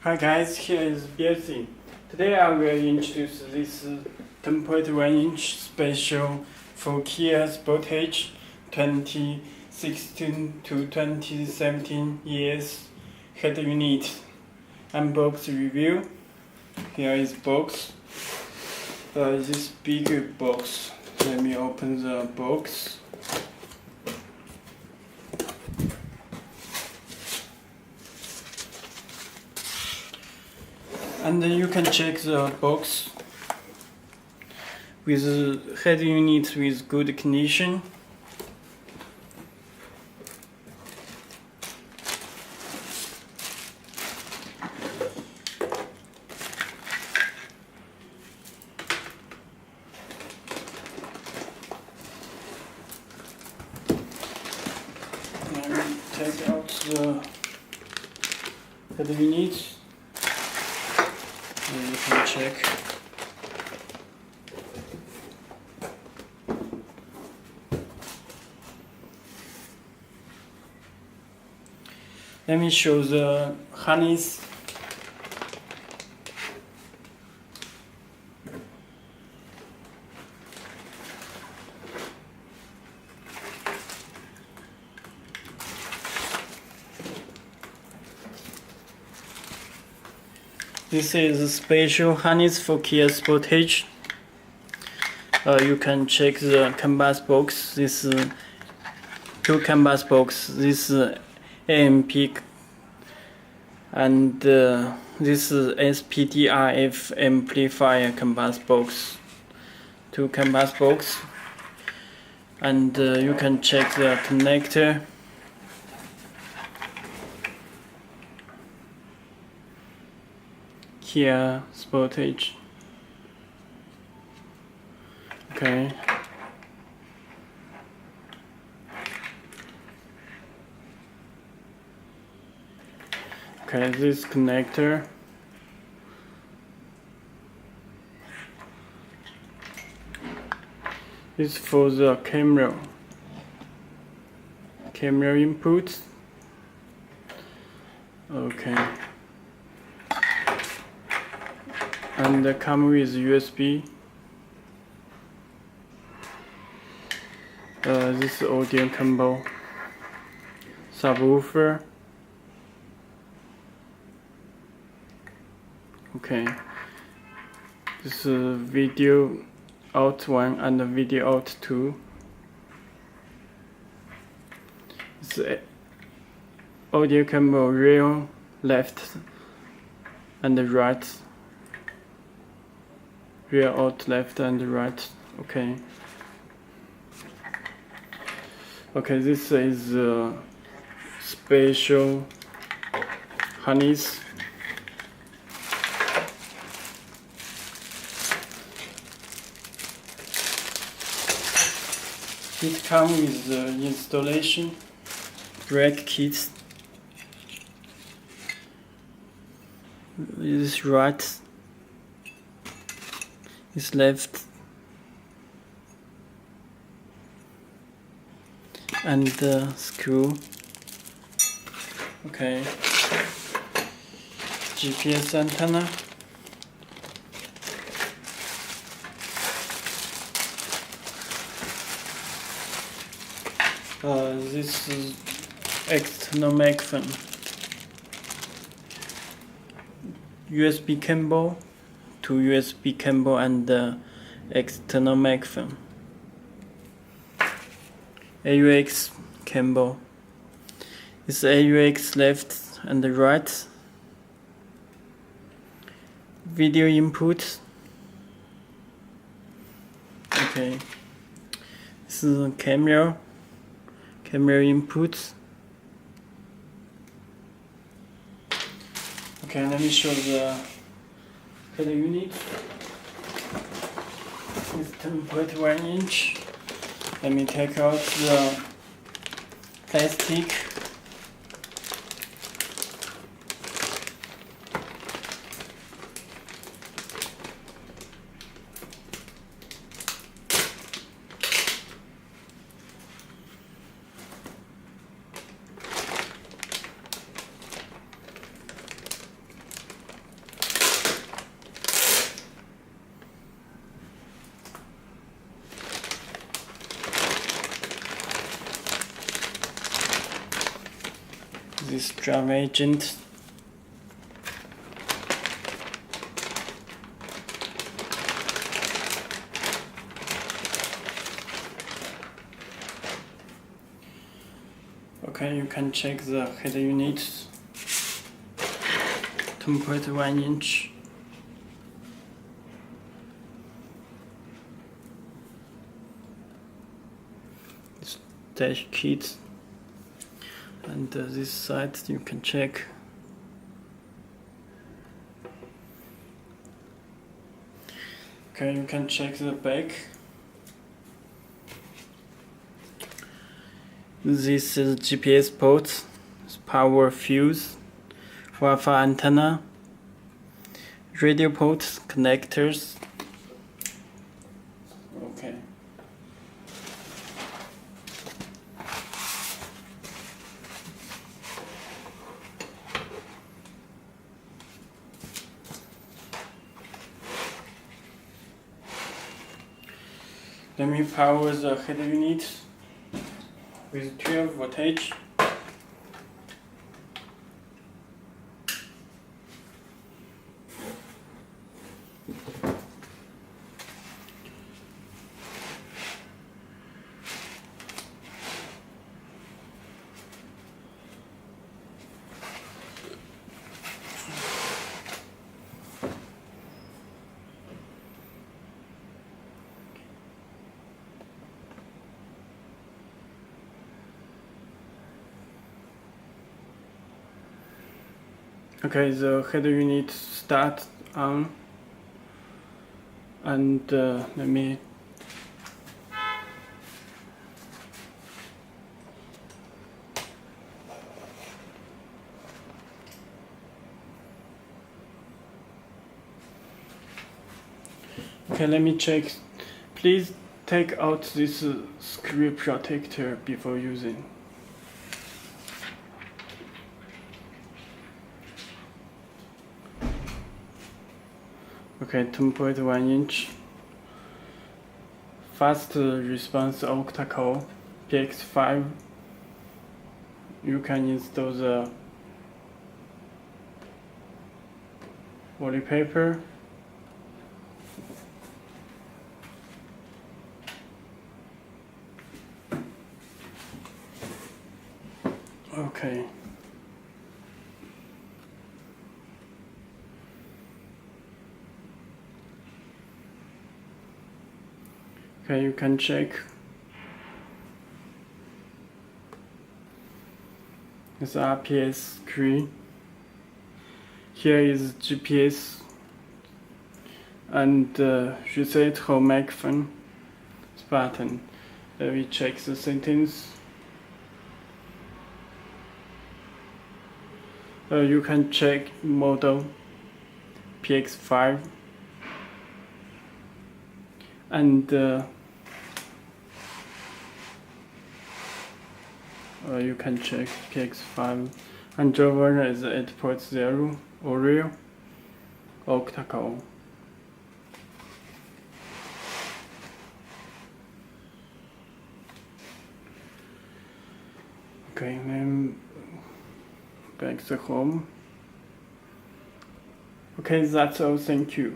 Hi guys, here is Belsee. Today I will introduce this 10.1-inch special for KIA Sportage 2016 to 2017 years head unit unbox review. Here is box. This big box. Let me open the box. And then you can check the box with head unit with good condition. Let me take out the head unit. You can check. Let me show the harness. This is a special harness for KIA Sportage. You can check the canvas box. This two canvas box. This AMP and this SPDRF amplifier canvas box. Two canvas box, and you can check the connector. KIA Sportage. Okay. Okay, this connector. Is for the camera input. Okay. And come with USB. This audio combo, subwoofer. Okay. This is video out 1 and video out 2. This audio combo rear, left, and right. Rear out, left, and right. Okay. Okay, this is a special harness. It comes with the installation rack kit. This right. Is left, and the screw. Okay. GPS antenna. This is external microphone. USB cable. To USB cable and external microphone. AUX cable. This AUX left and right. Video input. Okay. This is a camera input. Okay, let me show the head unit. It's 10.1-inch. Let me take out the plastic. this drive agent. Okay, you can check the head unit, 10.1 inch. This dash kit, and this side you can check. Okay, you can check the back. This is GPS port, power fuse, Wi-Fi antenna, radio port connectors. Okay. Let me power the head unit with 12 voltage. Okay, the head unit start on, and let me check. Please take out this screw protector before using. Okay, 10.1 inch. Fast response octa core PX5. You can install the wallpaper. Okay. Okay, you can check. It's RPS screen. Here is GPS and reset home microphone button. Let me check the settings. You can check model PX5 and you can check PX5 and the version is 8.0 Oreo octa core. Okay, then back to home. Okay, that's all. Thank you.